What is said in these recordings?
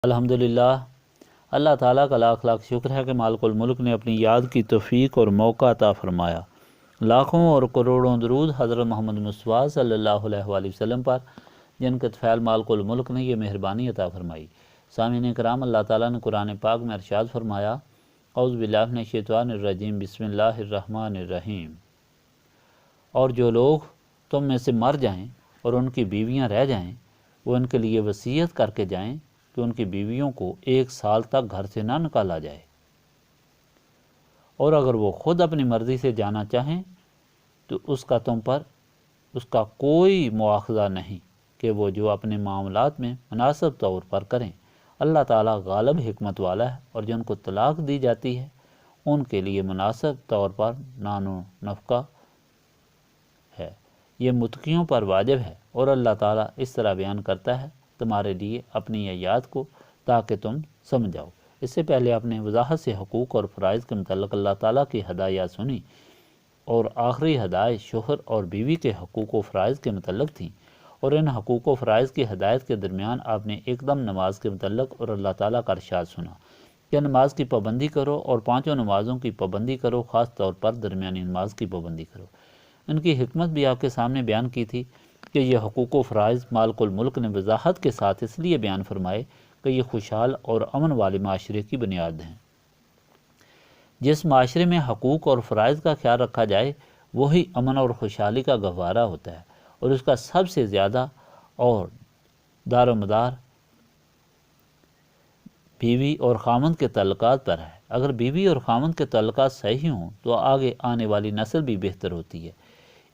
الحمدللہ، اللہ تعالیٰ کا لاکھ لاکھ شکر ہے کہ مالک الملک نے اپنی یاد کی توفیق اور موقع عطا فرمایا۔ لاکھوں اور کروڑوں درود حضرت محمد مصطفیٰ صلی اللہ علیہ وآلہ وسلم پر، جن کے طفیل مالک الملک نے یہ مہربانی عطا فرمائی۔ سامعین کرام، اللہ تعالیٰ نے قرآن پاک میں ارشاد فرمایا، اعوذ باللہ من الشیطان الرجیم، بسم اللہ الرحمن الرحیم۔ اور جو لوگ تم میں سے مر جائیں اور ان کی بیویاں رہ جائیں، وہ ان کے لیے وصیت کر کے جائیں کہ ان کی بیویوں کو 1 سال تک گھر سے نہ نکالا جائے، اور اگر وہ خود اپنی مرضی سے جانا چاہیں تو اس کا تم پر اس کا کوئی مواخذہ نہیں کہ وہ جو اپنے معاملات میں مناسب طور پر کریں۔ اللہ تعالیٰ غالب حکمت والا ہے، اور جن کو طلاق دی جاتی ہے ان کے لیے مناسب طور پر نان و نفقہ ہے، یہ متقیوں پر واجب ہے۔ اور اللہ تعالیٰ اس طرح بیان کرتا ہے تمہارے لیے اپنی آیات کو تاکہ تم سمجھ جاؤ۔ اس سے پہلے آپ نے وضاحت سے حقوق اور فرائض کے متعلق اللہ تعالیٰ کی ہدایات سنی، اور آخری ہدایت شوہر اور بیوی کے حقوق و فرائض کے متعلق تھیں، اور ان حقوق و فرائض کی ہدایت کے درمیان آپ نے ایک دم نماز کے متعلق اور اللہ تعالیٰ کا ارشاد سنا کہ نماز کی پابندی کرو، اور 5 نمازوں کی پابندی کرو، خاص طور پر درمیانی نماز کی پابندی کرو۔ ان کی حکمت بھی آپ کے سامنے بیان کی تھی کہ یہ حقوق و فرائض مالک الملک نے وضاحت کے ساتھ اس لیے بیان فرمائے کہ یہ خوشحال اور امن والے معاشرے کی بنیاد ہیں۔ جس معاشرے میں حقوق اور فرائض کا خیال رکھا جائے وہی امن اور خوشحالی کا گہوارہ ہوتا ہے، اور اس کا سب سے زیادہ اور دار و مدار بیوی اور خامند کے تعلقات پر ہے۔ اگر بیوی اور خامند کے تعلقات صحیح ہوں تو آگے آنے والی نسل بھی بہتر ہوتی ہے۔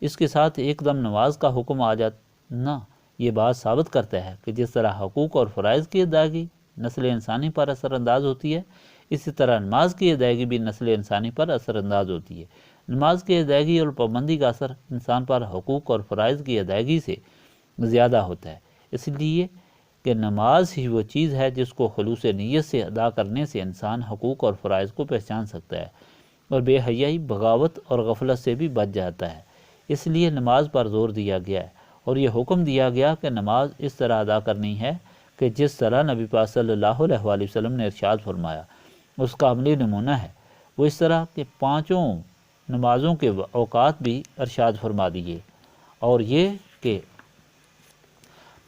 اس کے ساتھ ایک دم نماز کا حکم آ جانا یہ بات ثابت کرتا ہے کہ جس طرح حقوق اور فرائض کی ادائیگی نسل انسانی پر اثر انداز ہوتی ہے، اسی طرح نماز کی ادائیگی بھی نسل انسانی پر اثر انداز ہوتی ہے۔ نماز کی ادائیگی اور پابندی کا اثر انسان پر حقوق اور فرائض کی ادائیگی سے زیادہ ہوتا ہے، اس لیے کہ نماز ہی وہ چیز ہے جس کو خلوص نیت سے ادا کرنے سے انسان حقوق اور فرائض کو پہچان سکتا ہے، اور بے حیائی، بغاوت اور غفلت سے بھی بچ جاتا ہے۔ اس لیے نماز پر زور دیا گیا ہے، اور یہ حکم دیا گیا کہ نماز اس طرح ادا کرنی ہے کہ جس طرح نبی پاک صلی اللہ علیہ وآلہ وسلم نے ارشاد فرمایا۔ اس کا عملی نمونہ ہے وہ اس طرح کہ 5 نمازوں کے اوقات بھی ارشاد فرما دیے، اور یہ کہ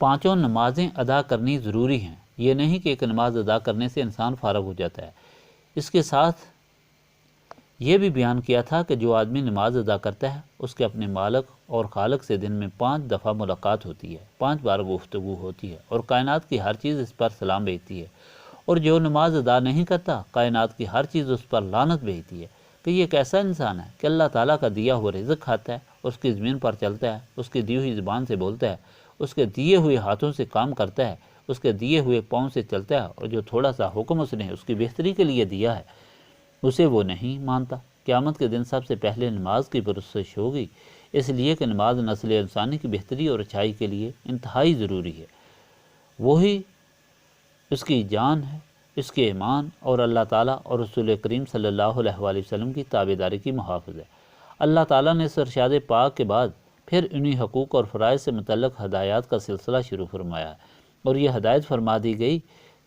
5 نمازیں ادا کرنی ضروری ہیں۔ یہ نہیں کہ ایک نماز ادا کرنے سے انسان فارغ ہو جاتا ہے۔ اس کے ساتھ یہ بھی بیان کیا تھا کہ جو آدمی نماز ادا کرتا ہے اس کے اپنے مالک اور خالق سے دن میں 5 دفعہ ملاقات ہوتی ہے، 5 بار گفتگو ہوتی ہے، اور کائنات کی ہر چیز اس پر سلام بھیجتی ہے۔ اور جو نماز ادا نہیں کرتا، کائنات کی ہر چیز اس پر لعنت بھیجتی ہے کہ یہ کیسا انسان ہے کہ اللہ تعالیٰ کا دیا ہوا رزق کھاتا ہے، اس کی زمین پر چلتا ہے، اس کی دی ہوئی زبان سے بولتا ہے، اس کے دیے ہوئے ہاتھوں سے کام کرتا ہے، اس کے دیے ہوئے پاؤں سے چلتا ہے، اور جو تھوڑا سا حکم اس نے اس کی بہتری کے لیے دیا ہے اسے وہ نہیں مانتا۔ قیامت کے دن سب سے پہلے نماز کی پرستش ہوگی، اس لیے کہ نماز نسل انسانی کی بہتری اور اچھائی کے لیے انتہائی ضروری ہے۔ وہی اس کی جان ہے، اس کے ایمان اور اللہ تعالیٰ اور رسول کریم صلی اللہ علیہ وآلہ وسلم کی تابعداری کی محافظ ہے۔ اللہ تعالیٰ نے اس ارشاد پاک کے بعد پھر انہی حقوق اور فرائض سے متعلق ہدایات کا سلسلہ شروع فرمایا، اور یہ ہدایت فرما دی گئی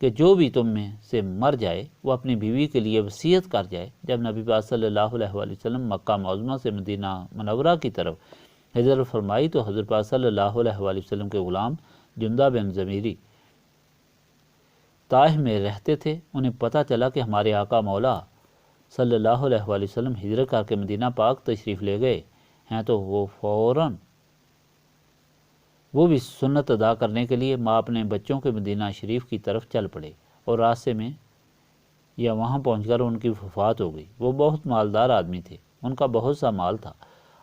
کہ جو بھی تم میں سے مر جائے وہ اپنی بیوی کے لیے وصیت کر جائے۔ جب نبی پاک صلی اللہ علیہ وآلہ وسلم مکہ معظمہ سے مدینہ منورہ کی طرف ہجرت فرمائی تو حضرت پاک صلی اللہ علیہ وآلہ وسلم کے غلام جندہ بن ضمیری طائف میں رہتے تھے۔ انہیں پتہ چلا کہ ہمارے آقا مولا صلی اللہ علیہ وآلہ وسلم ہجرت کر کے مدینہ پاک تشریف لے گئے ہیں، تو وہ فوراً وہ بھی سنت ادا کرنے کے لیے ماں اپنے بچوں کے مدینہ شریف کی طرف چل پڑے، اور راستے میں یا وہاں پہنچ کر ان کی وفات ہو گئی۔ وہ بہت مالدار آدمی تھے، ان کا بہت سا مال تھا۔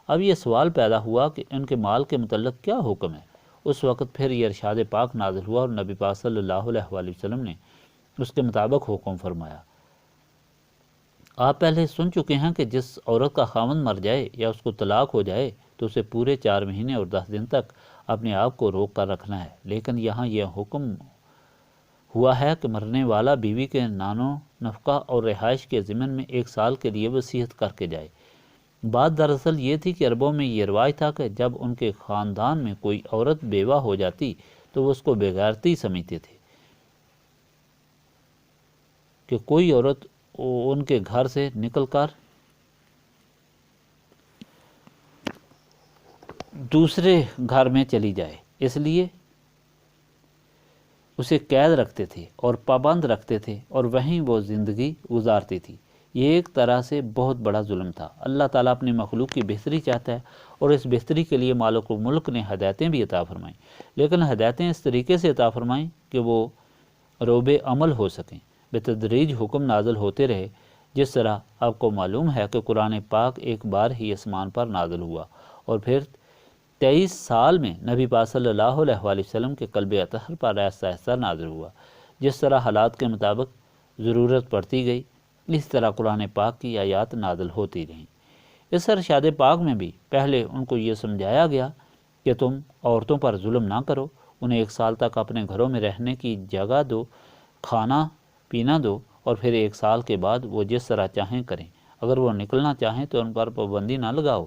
اب یہ سوال پیدا ہوا کہ ان کے مال کے متعلق کیا حکم ہے۔ اس وقت پھر یہ ارشاد پاک نازل ہوا، اور نبی پاک صلی اللہ علیہ وآلہ وسلم نے اس کے مطابق حکم فرمایا۔ آپ پہلے سن چکے ہیں کہ جس عورت کا خاوند مر جائے یا اس کو طلاق ہو جائے تو اسے پورے 4 مہینے اور 10 دن تک اپنے آپ کو روک کر رکھنا ہے، لیکن یہاں یہ حکم ہوا ہے کہ مرنے والا بیوی کے نان و نفقہ اور رہائش کے ضمن میں 1 سال کے لیے وصیت کر کے جائے۔ بات دراصل یہ تھی کہ عربوں میں یہ رواج تھا کہ جب ان کے خاندان میں کوئی عورت بیوہ ہو جاتی تو وہ اس کو بے غیرتی سمجھتے تھے، کہ کوئی عورت ان کے گھر سے نکل کر دوسرے گھر میں چلی جائے، اس لیے اسے قید رکھتے تھے اور پابند رکھتے تھے اور وہیں وہ زندگی گزارتی تھی۔ یہ ایک طرح سے بہت بڑا ظلم تھا۔ اللہ تعالیٰ اپنی مخلوق کی بہتری چاہتا ہے اور اس بہتری کے لیے مالک الملک نے ہدایتیں بھی عطا فرمائیں، لیکن ہدایتیں اس طریقے سے عطا فرمائیں کہ وہ روب عمل ہو سکیں۔ بتدریج حکم نازل ہوتے رہے، جس طرح آپ کو معلوم ہے کہ قرآن پاک ایک بار ہی آسمان پر نازل ہوا اور پھر 23 سال میں نبی پاک صلی اللہ علیہ وآلہ وسلم کے قلب اطہر پر آہستہ آہستہ نازل ہوا۔ جس طرح حالات کے مطابق ضرورت پڑتی گئی، اس طرح قرآن پاک کی آیات نازل ہوتی رہیں۔ اس ارشاد پاک میں بھی پہلے ان کو یہ سمجھایا گیا کہ تم عورتوں پر ظلم نہ کرو، انہیں 1 سال تک اپنے گھروں میں رہنے کی جگہ دو، کھانا پینا دو، اور پھر 1 سال کے بعد وہ جس طرح چاہیں کریں۔ اگر وہ نکلنا چاہیں تو ان پر پابندی نہ لگاؤ،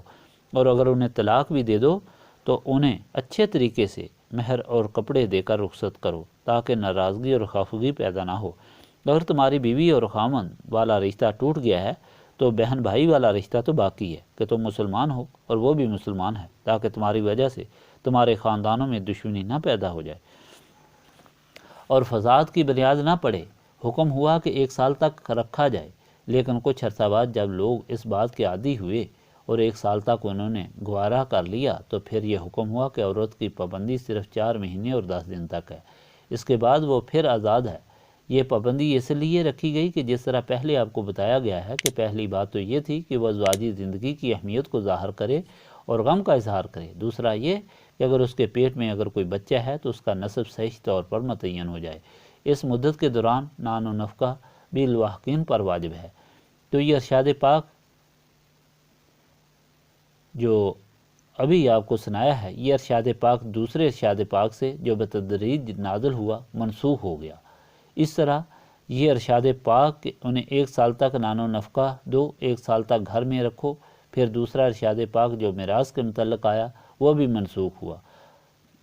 اور اگر انہیں طلاق بھی دے دو تو انہیں اچھے طریقے سے مہر اور کپڑے دے کر رخصت کرو، تاکہ ناراضگی اور خفگی پیدا نہ ہو۔ اگر تمہاری بیوی اور خامن والا رشتہ ٹوٹ گیا ہے تو بہن بھائی والا رشتہ تو باقی ہے کہ تم مسلمان ہو اور وہ بھی مسلمان ہے، تاکہ تمہاری وجہ سے تمہارے خاندانوں میں دشمنی نہ پیدا ہو جائے اور فساد کی بنیاد نہ پڑے۔ حکم ہوا کہ 1 سال تک رکھا جائے، لیکن کچھ عرصہ بعد جب لوگ اس بات کے عادی ہوئے اور 1 سال تک انہوں نے گوارا کر لیا تو پھر یہ حکم ہوا کہ عورت کی پابندی صرف 4 مہینے اور 10 دن تک ہے، اس کے بعد وہ پھر آزاد ہے۔ یہ پابندی اس لیے رکھی گئی کہ جس طرح پہلے آپ کو بتایا گیا ہے کہ پہلی بات تو یہ تھی کہ وہ ازواجی زندگی کی اہمیت کو ظاہر کرے اور غم کا اظہار کرے، دوسرا یہ کہ اگر اس کے پیٹ میں اگر کوئی بچہ ہے تو اس کا نسب صحیح طور پر متعین ہو جائے۔ اس مدت کے دوران نان و نفقہ بھی الواحقین پر واجب ہے۔ تو یہ ارشاد پاک جو ابھی آپ کو سنایا ہے، یہ ارشاد پاک دوسرے ارشاد پاک سے جو بتدریج نازل ہوا منسوخ ہو گیا۔ اس طرح یہ ارشاد پاک کہ انہیں 1 سال تک نان و نفقہ دو، 1 سال تک گھر میں رکھو، پھر دوسرا ارشاد پاک جو میراث کے متعلق آیا وہ بھی منسوخ ہوا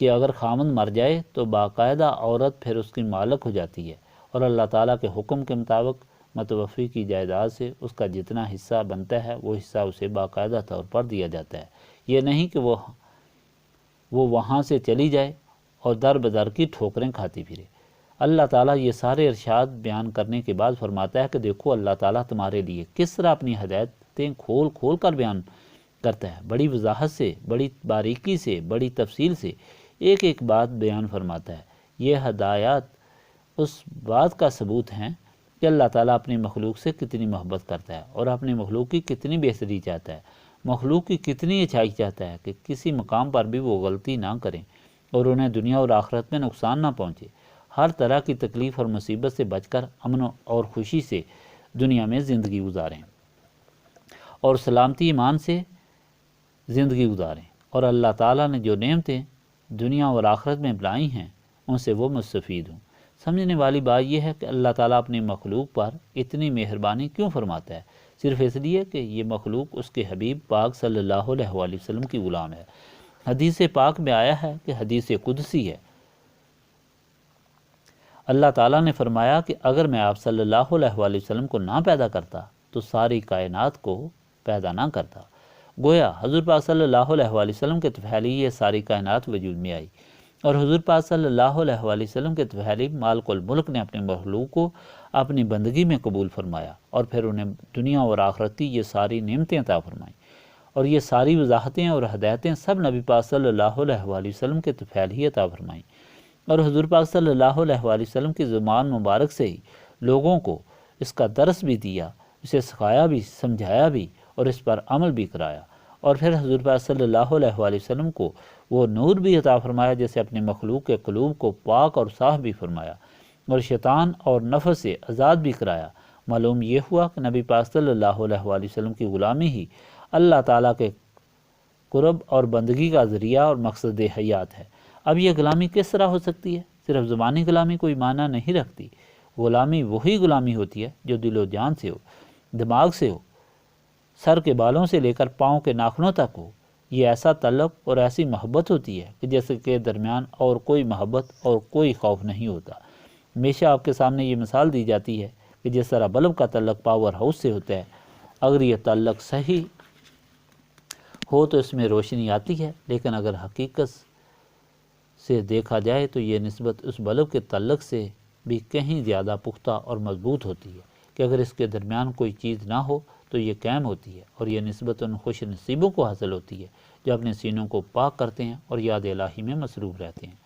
کہ اگر خامند مر جائے تو باقاعدہ عورت پھر اس کی مالک ہو جاتی ہے، اور اللہ تعالیٰ کے حکم کے مطابق متوفی کی جائیداد سے اس کا جتنا حصہ بنتا ہے وہ حصہ اسے باقاعدہ طور پر دیا جاتا ہے۔ یہ نہیں کہ وہ وہاں سے چلی جائے اور در بدر کی ٹھوکریں کھاتی پھرے۔ اللہ تعالیٰ یہ سارے ارشاد بیان کرنے کے بعد فرماتا ہے کہ دیکھو اللہ تعالیٰ تمہارے لیے کس طرح اپنی ہدایتیں کھول کھول کر بیان کرتا ہے، بڑی وضاحت سے، بڑی باریکی سے، بڑی تفصیل سے ایک ایک بات بیان فرماتا ہے۔ یہ ہدایات اس بات کا ثبوت ہیں کہ اللہ تعالیٰ اپنی مخلوق سے کتنی محبت کرتا ہے اور اپنی مخلوق کی کتنی بہتری چاہتا ہے، مخلوق کی کتنی اچھائی چاہتا ہے کہ کسی مقام پر بھی وہ غلطی نہ کریں اور انہیں دنیا اور آخرت میں نقصان نہ پہنچے، ہر طرح کی تکلیف اور مصیبت سے بچ کر امن اور خوشی سے دنیا میں زندگی گزاریں اور سلامتی ایمان سے زندگی گزاریں، اور اللہ تعالیٰ نے جو نعمتیں دنیا اور آخرت میں بنائی ہیں ان سے وہ مستفید ہوں۔ سمجھنے والی بات یہ ہے کہ اللہ تعالیٰ اپنی مخلوق پر اتنی مہربانی کیوں فرماتا ہے؟ صرف اس لیے کہ یہ مخلوق اس کے حبیب پاک صلی اللہ علیہ وآلہ وسلم کی غلام ہے۔ حدیث پاک میں آیا ہے کہ حدیث قدسی ہے، اللہ تعالیٰ نے فرمایا کہ اگر میں آپ صلی اللہ علیہ وآلہ وسلم کو نہ پیدا کرتا تو ساری کائنات کو پیدا نہ کرتا۔ گویا حضور پاک صلی اللہ علیہ وآلہ وسلم کے طفیل ہی یہ ساری کائنات وجود میں آئی، اور حضور پاک صلی اللہ علیہ وآلہ وسلم کے طفیل مالک الملک نے اپنے مخلوق کو اپنی بندگی میں قبول فرمایا اور پھر انہیں دنیا اور آخرت کی یہ ساری نعمتیں عطا فرمائیں، اور یہ ساری وضاحتیں اور ہدایتیں سب نبی پاک صلی اللہ علیہ وآلہ وسلم کے طفیل ہی عطا فرمائیں، اور حضور پاک صلی اللہ علیہ وآلہ وسلم کی زبان مبارک سے ہی لوگوں کو اس کا درس بھی دیا، اسے سکھایا بھی، سمجھایا بھی اور اس پر عمل بھی کرایا، اور پھر حضور پاک صلی اللہ علیہ وآلہ وسلم کو وہ نور بھی عطا فرمایا جیسے اپنے مخلوق کے قلوب کو پاک اور صاف بھی فرمایا اور شیطان اور نفس سے آزاد بھی کرایا۔ معلوم یہ ہوا کہ نبی پاک صلی اللہ علیہ وآلہ وسلم کی غلامی ہی اللہ تعالیٰ کے قرب اور بندگی کا ذریعہ اور مقصد حیات ہے۔ اب یہ غلامی کس طرح ہو سکتی ہے؟ صرف زبانی غلامی کوئی معنی نہیں رکھتی۔ غلامی وہی غلامی ہوتی ہے جو دل و جان سے ہو، دماغ سے ہو، سر کے بالوں سے لے کر پاؤں کے ناخنوں تک ہو۔ یہ ایسا تعلق اور ایسی محبت ہوتی ہے کہ جیسے کہ درمیان اور کوئی محبت اور کوئی خوف نہیں ہوتا۔ ہمیشہ آپ کے سامنے یہ مثال دی جاتی ہے کہ کہ جس طرح بلب کا تعلق پاور ہاؤس سے ہوتا ہے، اگر یہ تعلق صحیح ہو تو اس میں روشنی آتی ہے، لیکن اگر حقیقت سے دیکھا جائے تو یہ نسبت اس بلب کے تعلق سے بھی کہیں زیادہ پختہ اور مضبوط ہوتی ہے کہ اگر اس کے درمیان کوئی چیز نہ ہو تو یہ قائم ہوتی ہے، اور یہ نسبت ان خوش نصیبوں کو حاصل ہوتی ہے جو اپنے سینوں کو پاک کرتے ہیں اور یاد الہی میں مصروف رہتے ہیں۔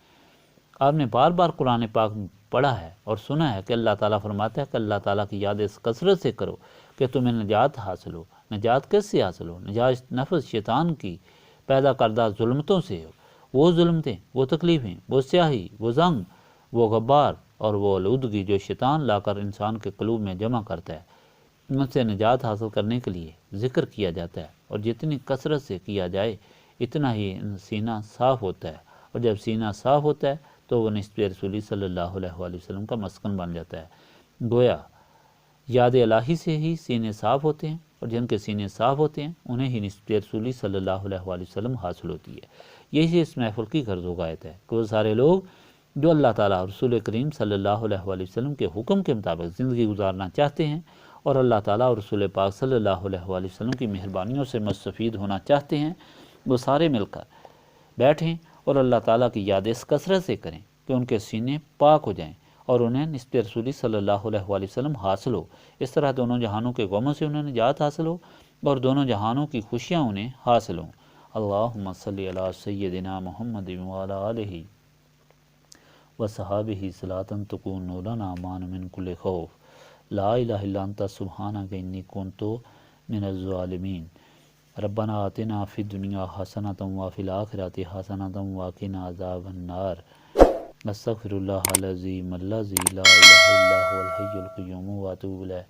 آپ نے بار بار قرآن پاک میں پڑھا ہے اور سنا ہے کہ اللہ تعالیٰ فرماتا ہے کہ اللہ تعالیٰ کی یاد اس کثرت سے کرو کہ تمہیں نجات حاصل ہو۔ نجات کس سے حاصل ہو؟ نجات نفس شیطان کی پیدا کردہ ظلمتوں سے ہو۔ وہ ظلمتیں، وہ تکلیفیں، وہ سیاہی، وہ زنگ، وہ غبار اور وہ آلودگی جو شیطان لا کر انسان کے قلوب میں جمع کرتا ہے، ان سے نجات حاصل کرنے کے لیے ذکر کیا جاتا ہے، اور جتنی کثرت سے کیا جائے اتنا ہی سینہ صاف ہوتا ہے، اور جب سینہ صاف ہوتا ہے تو وہ نسبت رسولی صلی اللہ علیہ وآلہ وسلم کا مسکن بن جاتا ہے۔ گویا یاد الہی سے ہی سینے صاف ہوتے ہیں، اور جن کے سینے صاف ہوتے ہیں انہیں ہی نسبت رسولی صلی اللہ علیہ وآلہ وسلم حاصل ہوتی ہے۔ یہی اس محفل کی غرض و غایت ہے کہ وہ سارے لوگ جو اللہ تعالیٰ اور رسول کریم صلی اللہ علیہ وآلہ وسلم کے حکم کے مطابق زندگی گزارنا چاہتے ہیں، اور اللہ تعالیٰ اور رسول پاک صلی اللہ علیہ وآلہ وسلم کی مہربانیوں سے مستفید ہونا چاہتے ہیں، وہ سارے مل کر بیٹھیں اور اللہ تعالیٰ کی یاد اس کثرت سے کریں کہ ان کے سینے پاک ہو جائیں اور انہیں نسبت رسولی صلی اللہ علیہ وآلہ وسلم حاصل ہو۔ اس طرح دونوں جہانوں کے غموں سے انہیں نجات حاصل ہو اور دونوں جہانوں کی خوشیاں انہیں حاصل ہوں۔ اللہم صلی علی سیدنا محمد وعلی آلہ وصحابہ صلاۃ تکون لنا امان من کل خوف، لا الہ الا انت سبحانک انی کنت من الظالمین۔ ربنا آتنا فی الدنیا حسنۃ وفی الآخرۃ حسنۃ وقنا عذاب النار۔ استغفر اللہ العظیم الذی لا الہ الا هو الحی القیوم واتوب الیہ۔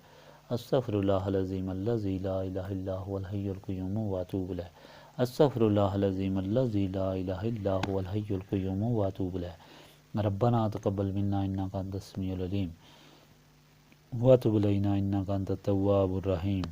استغفر اللہ العظیم الذی لا الہ الا هو الحی القیوم واتوب الیہ۔ استغفر اللہ العظیم الذی لا الہ الا هو الحی القیوم واتوب الیہ۔ ربنا تقبل منا انک انت السمیع العلیم وتب علینا انک انت التواب الرحیم۔